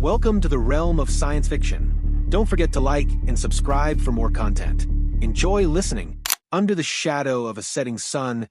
Welcome to the realm of science fiction. Don't forget to like and subscribe for more content. Enjoy listening. Under the shadow of a setting sun,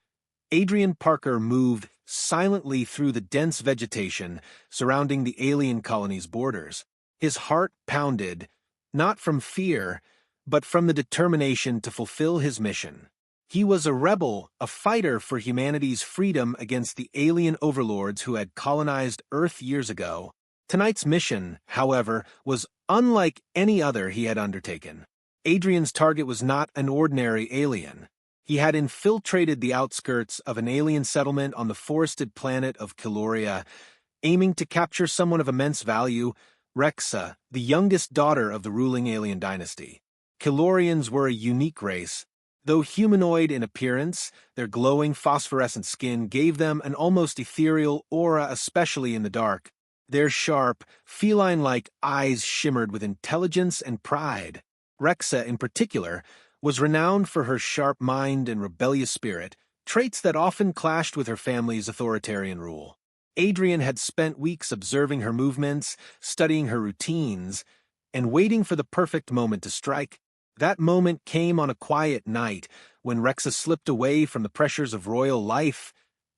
Adrian Parker moved silently through the dense vegetation surrounding the alien colony's borders. His heart pounded, not from fear, but from the determination to fulfill his mission. He was a rebel, a fighter for humanity's freedom against the alien overlords who had colonized Earth years ago. Tonight's mission, however, was unlike any other he had undertaken. Adrian's target was not an ordinary alien. He had infiltrated the outskirts of an alien settlement on the forested planet of Kiloria, aiming to capture someone of immense value, Rexa, the youngest daughter of the ruling alien dynasty. Kilorians were a unique race. Though humanoid in appearance, their glowing phosphorescent skin gave them an almost ethereal aura, especially in the dark. Their sharp, feline-like eyes shimmered with intelligence and pride. Rexa, in particular, was renowned for her sharp mind and rebellious spirit, traits that often clashed with her family's authoritarian rule. Adrian had spent weeks observing her movements, studying her routines, and waiting for the perfect moment to strike. That moment came on a quiet night when Rexa slipped away from the pressures of royal life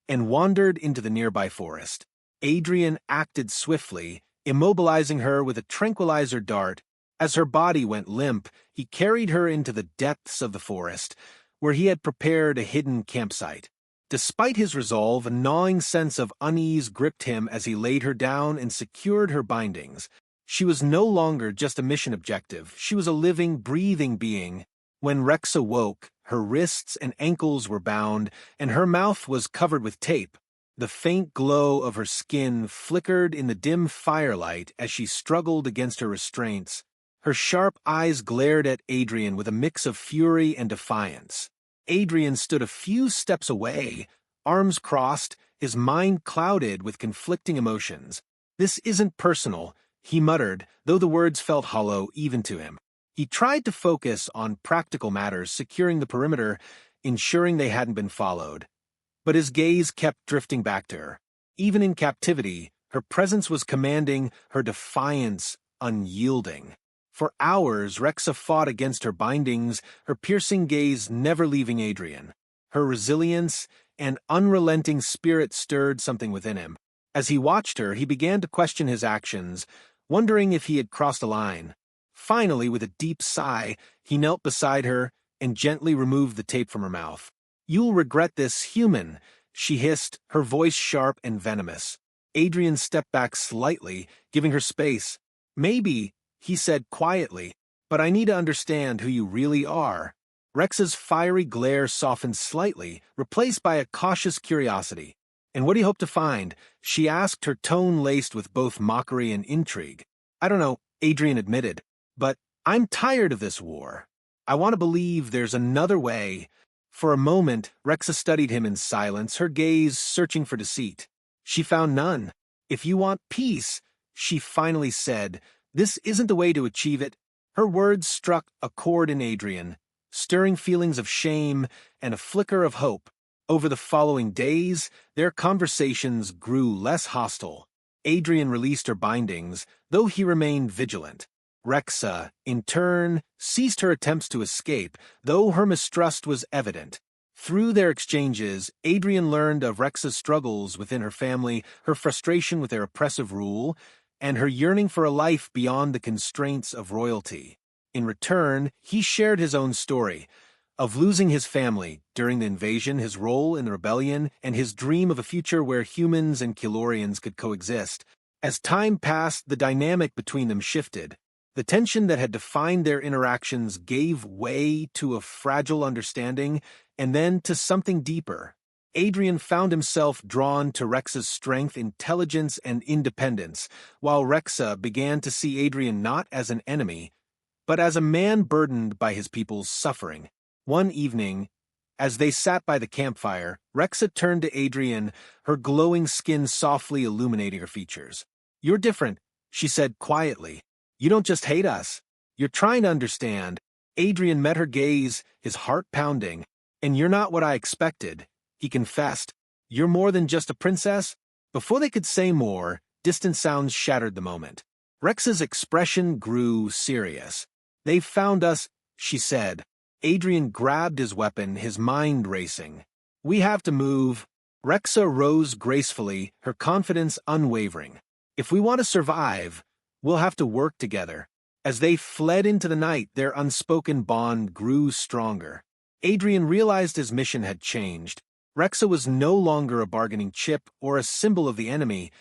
and wandered into the nearby forest. Adrian acted swiftly, immobilizing her with a tranquilizer dart. As her body went limp, he carried her into the depths of the forest, where he had prepared a hidden campsite. Despite his resolve, a gnawing sense of unease gripped him as he laid her down and secured her bindings. She was no longer just a mission objective. She was a living, breathing being. When Rexa woke, her wrists and ankles were bound, and her mouth was covered with tape. The faint glow of her skin flickered in the dim firelight as she struggled against her restraints. Her sharp eyes glared at Adrian with a mix of fury and defiance. Adrian stood a few steps away, arms crossed, his mind clouded with conflicting emotions. "This isn't personal," he muttered, though the words felt hollow even to him. He tried to focus on practical matters, securing the perimeter, ensuring they hadn't been followed. But his gaze kept drifting back to her. Even in captivity, her presence was commanding, her defiance unyielding. For hours, Rexa fought against her bindings, her piercing gaze never leaving Adrian. Her resilience and unrelenting spirit stirred something within him. As he watched her, he began to question his actions, wondering if he had crossed a line. Finally, with a deep sigh, he knelt beside her and gently removed the tape from her mouth. "You'll regret this, human," she hissed, her voice sharp and venomous. Adrian stepped back slightly, giving her space. "Maybe," he said quietly, "but I need to understand who you really are." Rex's fiery glare softened slightly, replaced by a cautious curiosity. "And what do you hope to find?" she asked, her tone laced with both mockery and intrigue. "I don't know," Adrian admitted, "but I'm tired of this war. I want to believe there's another way." For a moment, Rexa studied him in silence, her gaze searching for deceit. She found none. "If you want peace," she finally said, "this isn't the way to achieve it." Her words struck a chord in Adrian, stirring feelings of shame and a flicker of hope. Over the following days, their conversations grew less hostile. Adrian released her bindings, though he remained vigilant. Rexa, in turn, ceased her attempts to escape, though her mistrust was evident. Through their exchanges, Adrian learned of Rexa's struggles within her family, her frustration with their oppressive rule, and her yearning for a life beyond the constraints of royalty. In return, he shared his own story, of losing his family during the invasion, his role in the rebellion, and his dream of a future where humans and Kilorians could coexist. As time passed, the dynamic between them shifted. The tension that had defined their interactions gave way to a fragile understanding, and then to something deeper. Adrian found himself drawn to Rexa's strength, intelligence, and independence, while Rexa began to see Adrian not as an enemy, but as a man burdened by his people's suffering. One evening, as they sat by the campfire, Rexa turned to Adrian, her glowing skin softly illuminating her features. "You're different," she said quietly. "You don't just hate us. You're trying to understand." Adrian met her gaze, his heart pounding. "And you're not what I expected," he confessed. "You're more than just a princess." Before they could say more, distant sounds shattered the moment. Rexa's expression grew serious. "They've found us," she said. Adrian grabbed his weapon, his mind racing. "We have to move." Rexa rose gracefully, her confidence unwavering. "If we want to survive, we'll have to work together." As they fled into the night, their unspoken bond grew stronger. Adrian realized his mission had changed. Rexa was no longer a bargaining chip or a symbol of the enemy.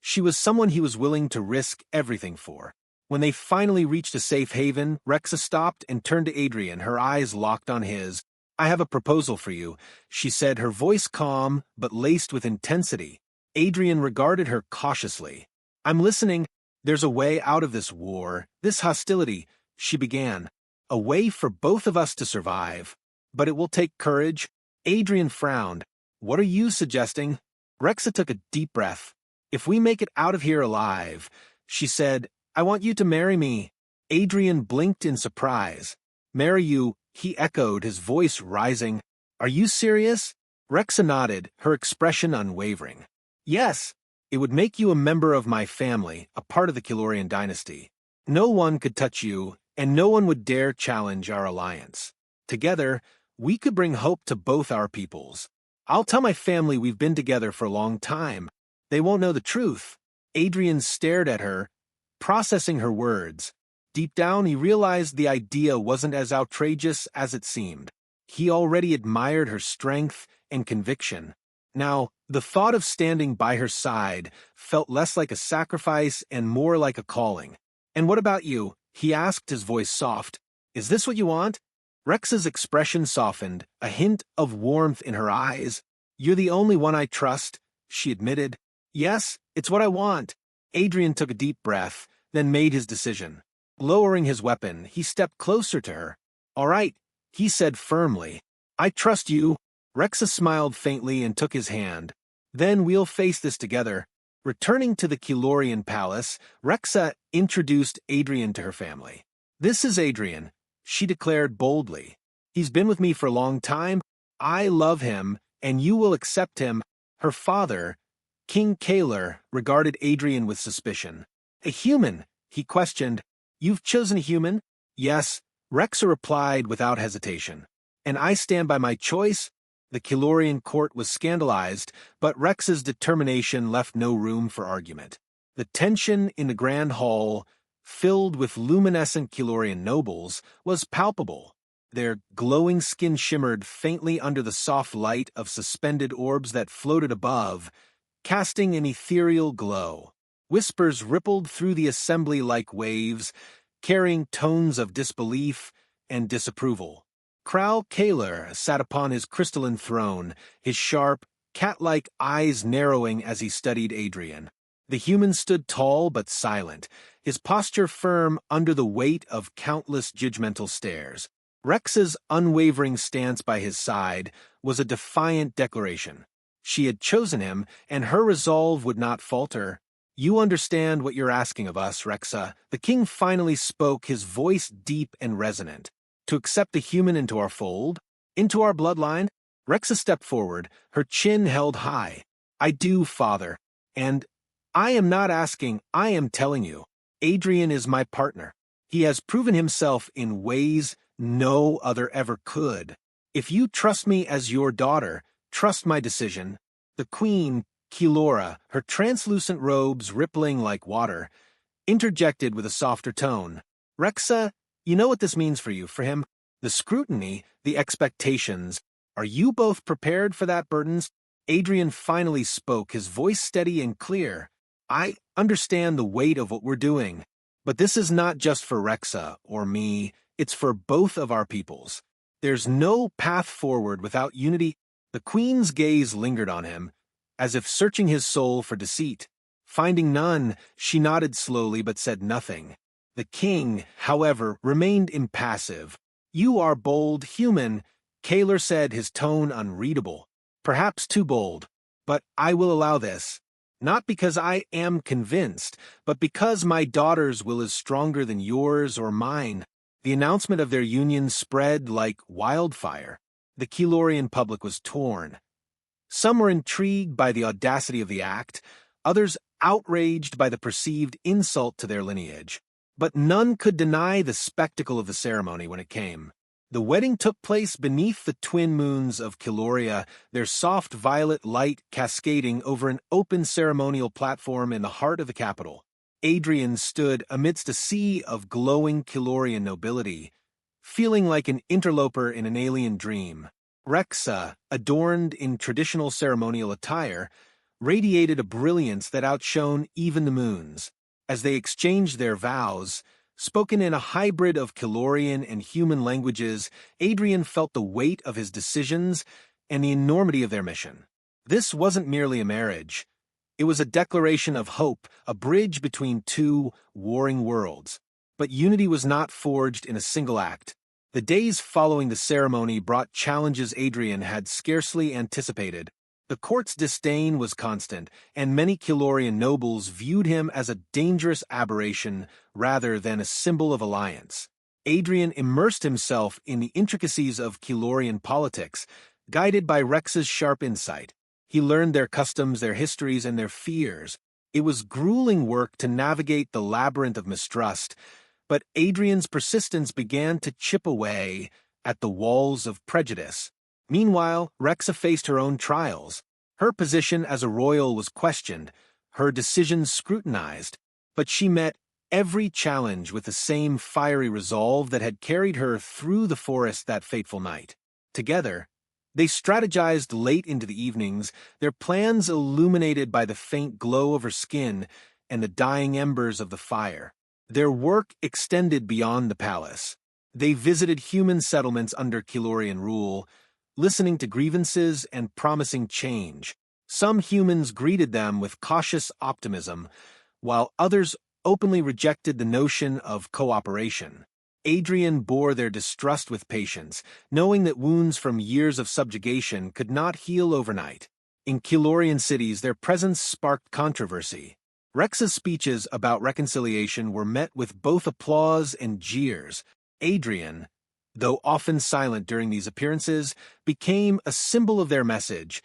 She was someone he was willing to risk everything for. When they finally reached a safe haven, Rexa stopped and turned to Adrian, her eyes locked on his. "I have a proposal for you," she said, her voice calm but laced with intensity. Adrian regarded her cautiously. "I'm listening. There's a way out of this war, this hostility," she began. "A way for both of us to survive. But it will take courage." Adrian frowned. "What are you suggesting?" Rexa took a deep breath. "If we make it out of here alive," she said, "I want you to marry me." Adrian blinked in surprise. "Marry you?" he echoed, his voice rising. "Are you serious?" Rexa nodded, her expression unwavering. "Yes. It would make you a member of my family, a part of the Kilorian dynasty. No one could touch you, and no one would dare challenge our alliance. Together, we could bring hope to both our peoples. I'll tell my family we've been together for a long time. They won't know the truth." Adrian stared at her, processing her words. Deep down, he realized the idea wasn't as outrageous as it seemed. He already admired her strength and conviction. Now, the thought of standing by her side felt less like a sacrifice and more like a calling. "And what about you?" he asked, his voice soft. "Is this what you want?" Rexa's expression softened, a hint of warmth in her eyes. "You're the only one I trust," she admitted. "Yes, it's what I want." Adrian took a deep breath, then made his decision. Lowering his weapon, he stepped closer to her. "All right," he said firmly. "I trust you." Rexa smiled faintly and took his hand. "Then we'll face this together." Returning to the Kilorian palace, Rexa introduced Adrian to her family. "This is Adrian," she declared boldly. "He's been with me for a long time. I love him, and you will accept him." Her father, King Kaler, regarded Adrian with suspicion. "A human?" he questioned. "You've chosen a human?" "Yes," Rexa replied without hesitation. "And I stand by my choice." The Kilorian court was scandalized, but Rexa's determination left no room for argument. The tension in the grand hall, filled with luminescent Kilorian nobles, was palpable. Their glowing skin shimmered faintly under the soft light of suspended orbs that floated above, casting an ethereal glow. Whispers rippled through the assembly like waves, carrying tones of disbelief and disapproval. Krau Kaler sat upon his crystalline throne, his sharp, cat-like eyes narrowing as he studied Adrian. The human stood tall but silent, his posture firm under the weight of countless judgmental stares. Rexa's unwavering stance by his side was a defiant declaration. She had chosen him, and her resolve would not falter. "You understand what you're asking of us, Rexa." The king finally spoke, his voice deep and resonant. "To accept a human into our fold, into our bloodline?" Rexa stepped forward, her chin held high. "I do, father. And I am not asking, I am telling you. Adrian is my partner. He has proven himself in ways no other ever could. If you trust me as your daughter, trust my decision." The queen, Kilora, her translucent robes rippling like water, interjected with a softer tone. "Rexa, you know what this means for you, for him. The scrutiny, the expectations. Are you both prepared for that burdens?" Adrian finally spoke, his voice steady and clear. "I understand the weight of what we're doing. But this is not just for Rexa or me, it's for both of our peoples. There's no path forward without unity." The queen's gaze lingered on him, as if searching his soul for deceit. Finding none, she nodded slowly but said nothing. The king, however, remained impassive. "You are bold, human," Kaler said, his tone unreadable. "Perhaps too bold. But I will allow this. Not because I am convinced, but because my daughter's will is stronger than yours or mine." The announcement of their union spread like wildfire. The Kilorian public was torn. Some were intrigued by the audacity of the act, others outraged by the perceived insult to their lineage. But none could deny the spectacle of the ceremony when it came. The wedding took place beneath the twin moons of Kiloria, their soft violet light cascading over an open ceremonial platform in the heart of the capital. Adrian stood amidst a sea of glowing Kilorian nobility, feeling like an interloper in an alien dream. Rexa, adorned in traditional ceremonial attire, radiated a brilliance that outshone even the moons. As they exchanged their vows, spoken in a hybrid of Kilorian and human languages, Adrian felt the weight of his decisions and the enormity of their mission. This wasn't merely a marriage. It was a declaration of hope, a bridge between two warring worlds. But unity was not forged in a single act. The days following the ceremony brought challenges Adrian had scarcely anticipated. The court's disdain was constant, and many Kilorian nobles viewed him as a dangerous aberration rather than a symbol of alliance. Adrian immersed himself in the intricacies of Kilorian politics, guided by Rex's sharp insight. He learned their customs, their histories, and their fears. It was grueling work to navigate the labyrinth of mistrust, but Adrian's persistence began to chip away at the walls of prejudice. Meanwhile, Rexa faced her own trials. Her position as a royal was questioned, her decisions scrutinized, but she met every challenge with the same fiery resolve that had carried her through the forest that fateful night. Together, they strategized late into the evenings, their plans illuminated by the faint glow of her skin and the dying embers of the fire. Their work extended beyond the palace. They visited human settlements under Kilorian rule, listening to grievances and promising change. Some humans greeted them with cautious optimism, while others openly rejected the notion of cooperation. Adrian bore their distrust with patience, knowing that wounds from years of subjugation could not heal overnight. In Kilorian cities, their presence sparked controversy. Rex's speeches about reconciliation were met with both applause and jeers. Adrian, though often silent during these appearances, became a symbol of their message,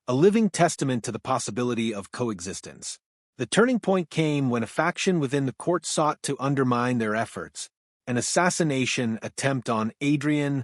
a living testament to the possibility of coexistence. The turning point came when a faction within the court sought to undermine their efforts. An assassination attempt on Adrian,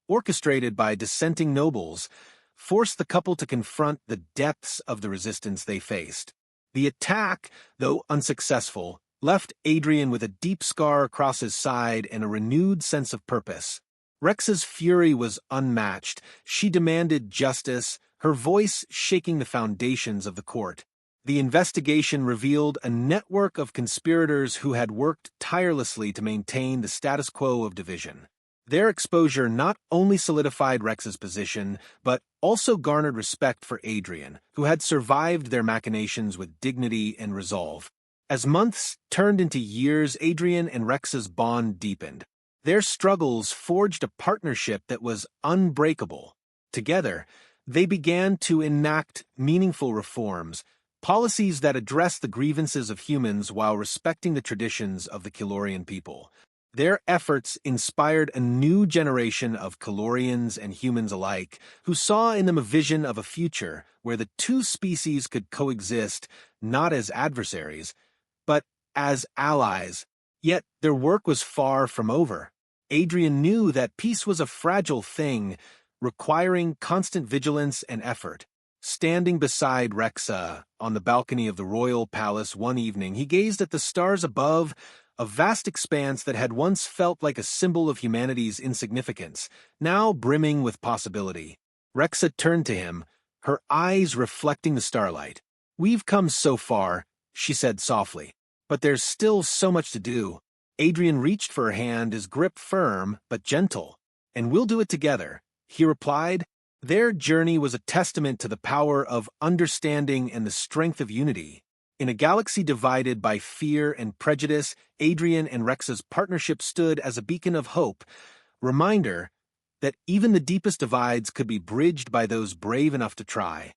orchestrated by dissenting nobles, forced the couple to confront the depths of the resistance they faced. The attack, though unsuccessful, left Adrian with a deep scar across his side and a renewed sense of purpose. Rex's fury was unmatched. She demanded justice, her voice shaking the foundations of the court. The investigation revealed a network of conspirators who had worked tirelessly to maintain the status quo of division. Their exposure not only solidified Rex's position, but also garnered respect for Adrian, who had survived their machinations with dignity and resolve. As months turned into years, Adrian and Rex's bond deepened. Their struggles forged a partnership that was unbreakable. Together, they began to enact meaningful reforms, policies that address the grievances of humans while respecting the traditions of the Kilorian people. Their efforts inspired a new generation of Kilorians and humans alike, who saw in them a vision of a future where the two species could coexist not as adversaries, but as allies. Yet their work was far from over. Adrian knew that peace was a fragile thing, requiring constant vigilance and effort. Standing beside Rexa on the balcony of the royal palace one evening, he gazed at the stars above, a vast expanse that had once felt like a symbol of humanity's insignificance, now brimming with possibility. Rexa turned to him, her eyes reflecting the starlight. "We've come so far," she said softly, "but there's still so much to do." Adrian reached for her hand, his grip firm but gentle. "And we'll do it together," he replied. Their journey was a testament to the power of understanding and the strength of unity. In a galaxy divided by fear and prejudice, Adrian and Rex's partnership stood as a beacon of hope, reminder that even the deepest divides could be bridged by those brave enough to try.